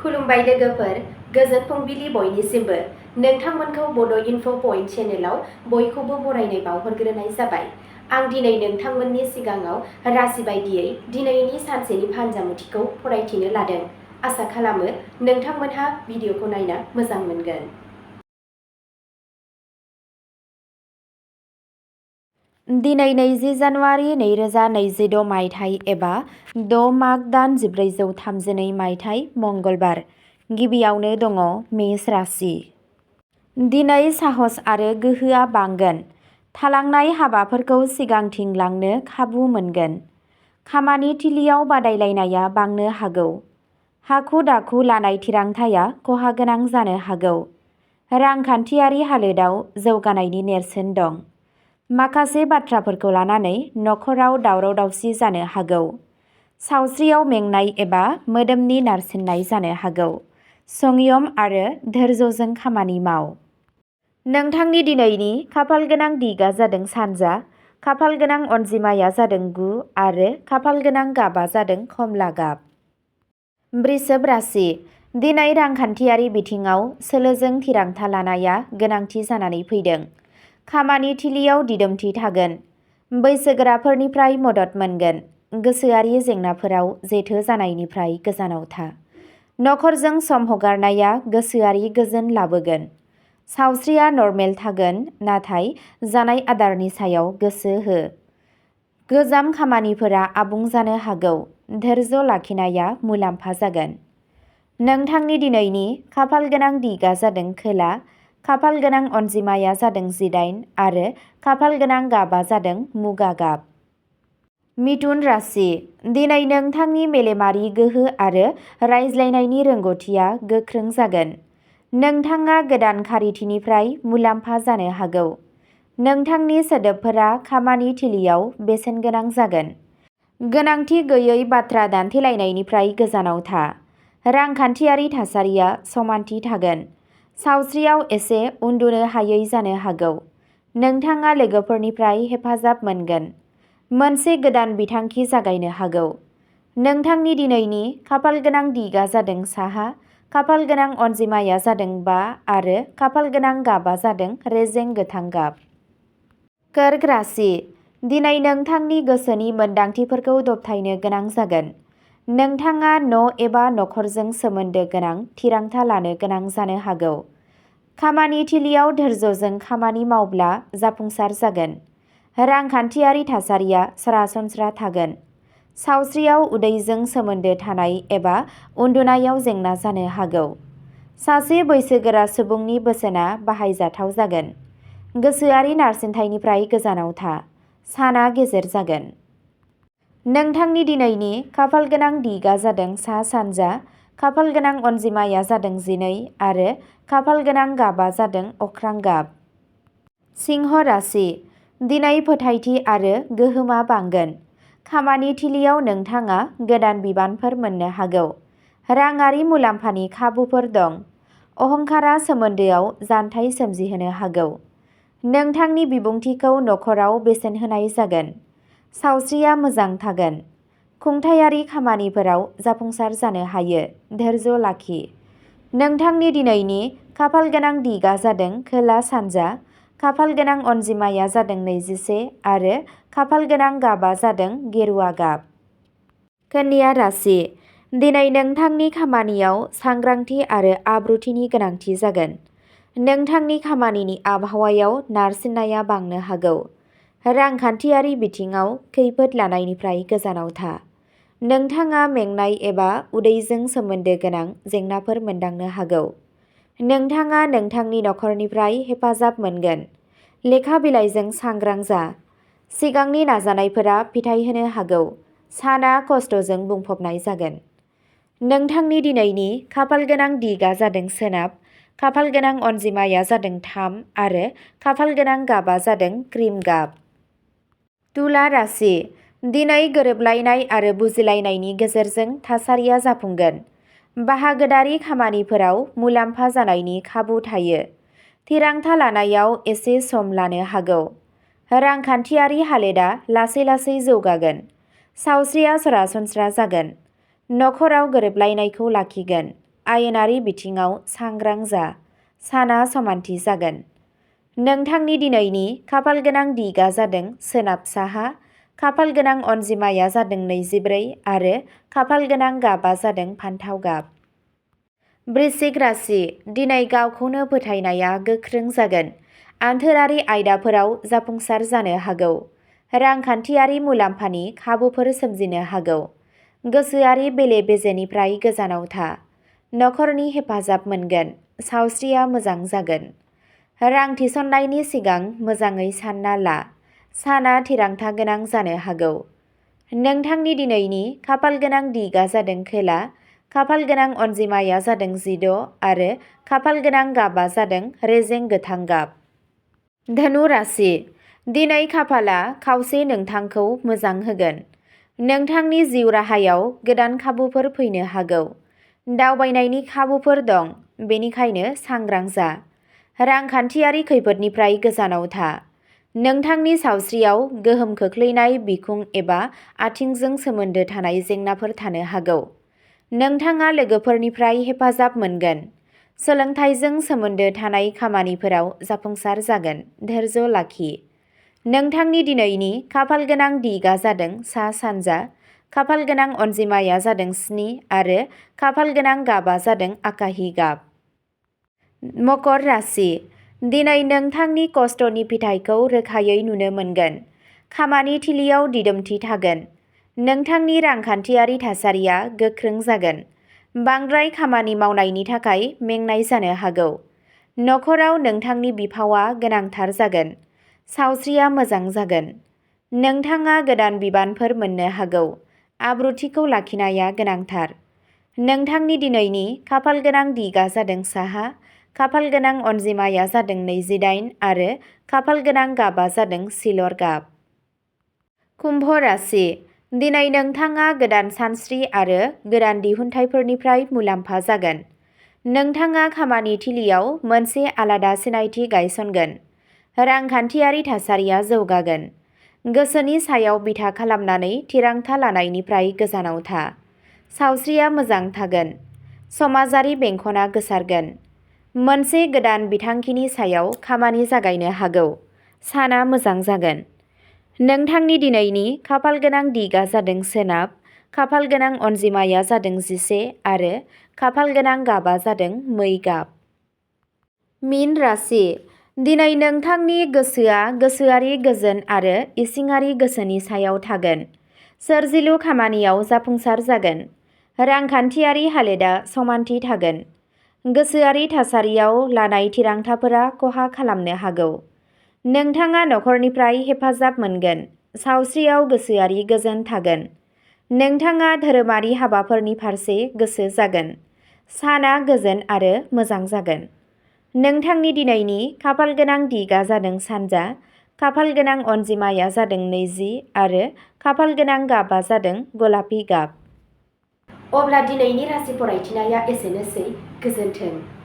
खुलुमबाय लोगोफोर, गोजोन फुंबिलि बयनिसिमबो। नोंथांमोनखौ बड' इनफ' पइन्ट चेनेलाव बयखौबो बरायनाय बावहरग्रोनाय जाबाय। आं दिनै नोंथांमोननि सिगाङाव राशि बायदियै दिनैनि सानसेनि फानजामुथिखौ फरायथिनो लादों। आसा खालामो नोंथांमोनहा भिडिअखौ नायना मोजां मोनगोन। दिनै 20 जानुवारि 2026 मायथाइ एबा 6 माग दान 1432 मायथाइ मंगलबार। गिबियावनो दङ मेष राशि। दिनै साहस आरो गोहोआ बांगोन। थालांनाय हाबाफोरखौ सिगांथिं लांनो खाबु मोनगोन। खामानि थिलियाव बादायलायनाया बांनो हागौ। हाखु-दाखु लानाय थिरांथाया खहा गोनां जानो हागौ। रांखान्थियारि हालोदाव जौगानायनि नेरसोन दं। माखासे बाथ्राफोरखौ लानानै नखराव दावराव-दावसि जानो हागौ। सावस्रियाव मेंनाय एबा मोदोमनि नारसिननाय जानो हागौ। संयम आरो धैर्यजों खामानि माव। नोंथांनि दिनैनि खाफालगोनां दिगआ जादों सानजा, खाफालगोनां अनजिमाया जादों 9 आरो खाफालगोनां गाबआ जादों खमला गाब। बृषभ राशि। दिनै रांखान्थियारि बिथिङाव सोलोजों थिरांथा लानाया गोनांथि जानानै फैदों। खामानि थिलियाव दिदोमथि थागोन। बैसोगोराफोरनिफ्राय मदद मोनगोन। गोसोआरि जेंनाफोराव जेथो जानायनिफ्राय गोजानाव था। नखरजों सम हगारनाया गोसोआरि गोजोन लाबोगोन। सावस्रिया नर्मेल थागोन, नाथाय जानाय आदारनि सायाव गोसो हो। गोजाम खामानिफोरा आबुं जानो हागौ। धैर्य लाखिनाया मुलाम्फा जागोन। नोंथांनि दिनैनि खाफालगोनां दिगआ जादों खोला, खाफालगोनां अनजिमाया जादों 18 आरो खाफालगोनां गाबआ जादों मुगा गाब। मिथुन राशि। दिनै नोंथांनि मेलेमारि गोहो आरो रायज्लायनायनि रोंग'थिया गोख्रों जागोन। नोंथाङा गोदान खारिथिनिफ्राय मुलाम्फा जानो हागौ। नोंथांनि सोदोबफोरा खामानि थिलियाव बेसेनगोनां जागोन। गोनांथि गैयै बाथ्रा दान्थेलायनायनिफ्राय गोजानाव था। रांखान्थियारि थासारिया समानथि थागोन। सावस्रियाव एसे उन्दुनो हायै जानो हागौ। नोंथाङा लोगोफोरनिफ्राय हेफाजाब मोनगोन। मोनसे गोदान बिथांखि जागायनो हागौ। नोंथांनि दिनैनि खाफालगोनां दिगआ जादों साहा, खाफालगोनां अनजिमाया जादों 5 आरो खाफालगोनां गाबआ जादों रेजें गोथां गाब। कर्क राशि। दिनै नोंथांनि गोसोनि मोनदांथिफोरखौ दबथायनो गोनां जागोन। नोंथाङा न' एबा नखरजों सोमोन्दो गोनां थिरांथा लानो गोनां जानो हागौ। खामानि थिलियाव धैर्यजों खामानि मावब्ला जाफुंसार जागोन। रांखान्थियारि थासारिया सरासनस्रा थागोन। सावस्रियाव उदैजों सोमोन्दो थानाय एबा उन्दुनायाव जेंना जानो हागौ। सासे बैसोगोरा सुबुंनि बोसोनआ बाहायजाथाव जागोन। गोसोआरि नारसिनथायनिफ्राय गोजानाव था। साना गेजेर जागोन। नोंथांनि दिनैनि खाफालगोनां दिगआ जादों सा-सानजा, खाफालगोनां अनजिमाया जादों 12 आरो खाफालगोनां गाबआ जादों अख्रां गाब। सिंह राशि। दिनै फोथायथि आरो गोहोमा बांगोन। खामानि थिलियाव नोंथाङा गोदान बिबानफोर मोननो हागौ। राङारि मुलाम्फानि खाबुफोर दं। अहंकारा सोमोन्दोआव जानथाय सोमजिहोनो हागौ। नोंथांनि बिबुंथिखौ नखराव बेसेन होनाय जागोन। सावस्रिया मोजां थागोन। खुंथायारि खामानिफोराव जाफुंसार जानो हायो। धैर्य लाखि। नोंथांनि दिनैनि खाफालगोनां दिगआ जादों खोला-सानजा, खाफालगोनां अनजिमाया जादों 21 आरो खाफालगोनां गाबआ जादों गेरुआ गाब। कन्या राशि। दिनै नोंथांनि खामानियाव सांग्रांथि आरो आब्रुथिनि गोनांथि जागोन। नोंथांनि खामानिनि आबहावायाव नारसिननाया बांनो हागौ। रांखान्थियारि बिथिङाव खैफोद लानायनिफ्राय गोजानाव था। नोंथाङा मेंनाय एबा उदैजों सोमोन्दो गोनां जेंनाफोर मोनदांनो हागौ। नोंथाङा नोंथांनि नखरनिफ्राय हेफाजाब मोनगोन। लेखा बिलाइजों सांग्रां जा। सिगांनि नाजानायफोरा फिथाय होनो हागौ। साना खस्थ'जों बुंफबनाय जागोन। नोंथांनि दिनैनि खाफालगोनां दिगआ जादों सोनाब, खाफालगोनां अनजिमाया जादों 3 आरो खाफालगोनां गाबआ जादों क्रिम गाब। तुला राशि। दिनै गोरोबलायनाय आरो बुजिलायनायनि गेजेरजों थासारिया जाफुंगोन। बाहागोदारि खामानिफोराव मुलाम्फा जानायनि खाबु थायो। थिरांथा लानायाव एसे सम लानो हागौ। रांखान्थियारि हालोदा लासै-लासै जौगागोन। सावस्रिया सरासनस्रा जागोन। नखराव गोरोबलायनायखौ लाखिगोन। आयेनारि बिथिङाव सांग्रां जा। साना समानथि जागोन। नोंथांनि दिनैनि खाफालगोनां दिगा जादों सोनाब साहा, खाफालगोनां अनजिमाया जादों 24 आरो खाफालगोनां गाबा जादों फान्थाव गाब। बृश्चिक राशि, दिनै गावखौनो फोथायनाया गोख्रों जागोन। आन्थोरारि आयदाफोराव जाफुंसार जानो हागौ। रांखान्थियारि मुलाम्फानि खाबुफोर सोमजिनो हागौ। गोसोआरि बेले-बेजेनिफ्राय गोजानाव था। नखरनि हेफाजाब मोनगोन। सावस्रिया मोजां जागोन। रां थिसननायनि सिगां मोजाङै सानना ला। साना थिरांथा गोनां जानो हागौ। नोंथांनि दिनैनि खाफालगोनां दिगा जादों खोला, खाफालगोनां अनजिमाया जादों 16 आरो खाफालगोनां गाबा जादों रेजें गोथां गाब। धनु राशि, दिनै खाफाला खावसे नोंथांखौ मोजां होगोन। नोंथांनि जिउ राहायाव गोदान खाबुफोर फैनो हागौ। दावबायनायनि खाबुफोर दं, बेनिखायनो सांग्रां जा। रांखान्थियारि खैफोदनिफ्राय गोजानाव था। नोंथांनि सावस्रियाव गोहोम खोख्लैनाय बिखुं एबा आथिंजों सोमोन्दो थानाय जेंनाफोर थानो हागौ। नोंथाङा लोगोफोरनिफ्राय हेफाजाब मोनगोन। सोलोंथाइजों सोमोन्दो थानाय खामानिफोराव जाफुंसार जागोन। धैर्य लाखि। नोंथांनि दिनैनि खाफालगोनां दिगा जादों सा-सानजा, खाफालगोनां अनजिमाया जादों 7 आरो खाफालगोनां गाबा जादों आकाहि गाब। मकर राशि, दिनै नोंथांनि खस्थ'नि फिथाइखौ रोखायै नुनो मोनगोन। खामानि थिलियाव दिदोमथि थागोन। नोंथांनि रांखान्थियारि थासारिया गोख्रों जागोन। बांद्राय खामानि मावनायनि थाखाय मेंनाय जानो हागौ। नखराव नोंथांनि बिफावआ गोनांथार जागोन। सावस्रिया मोजां जागोन। नोंथाङा गोदान बिबानफोर मोननो हागौ। आब्रुथिखौ लाखिनाया गोनांथार। नोंथांनि दिनैनि खाफालगोनां दिगा जादों साहा, खाफालगोनां अनजिमाया जादों 28 आरो खाफालगोनां गाबा जादों सिलर गाब। कुम्भ राशि, दिनै नोंथाङा गोदान सानस्रि आरो गोदान दिहुनथायफोरनिफ्राय मुलाम्फा जागोन। नोंथाङा खामानि थिलियाव मोनसे आलादा सिनायथि गायसनगोन। रांखान्थियारि थासारिया जौगागोन। गोसोनि सायाव बिथा खालामनानै थिरांथा लानायनिफ्राय गोजानाव था। सावस्रिया मोजां थागोन। समाजारि बेंखनआ गोसारगोन। मोनसे गोदान बिथांखिनि सायाव खामानि जागायनो हागौ। साना मोजां जागोन। नोंथांनि दिनैनि खाफालगोनां दिगा जादों सोनाब, खाफालगोनां अनजिमाया जादों 11 आरो खाफालगोनां गाबा जादों मै गाब। मीन राशि, दिनै नोंथांनि गोसोआ गोसोआरि गोजोन आरो इसिङारि गोसोनि सायाव थागोन। सोरजिलु खामानियाव जाफुंसार जागोन। रांखान्थियारि हालोदआ समानथि थागोन। गोसोआरि थासारियाव लानाय थिरांथाफोरा खहा खालामनो हागौ। नोंथाङा नखरनिफ्राय हेफाजाब मोनगोन। सावस्रियाव गोसोआरि गोजोन थागोन। नोंथाङा धोरोमारि हाबाफोरनि फारसे गोसो जागोन। साना गोजोन आरो मोजां जागोन। नोंथांनि दिनैनि खाफालगोनां दिगा जादों सानजा, खाफालगोनां अनजिमाया जादों 20 आरो खाफालगोनां गाबा जादों गलापि गाब। अब्ला दिनैनि राशि फरायथिनाया एसेनोसै। गोजोन्थों।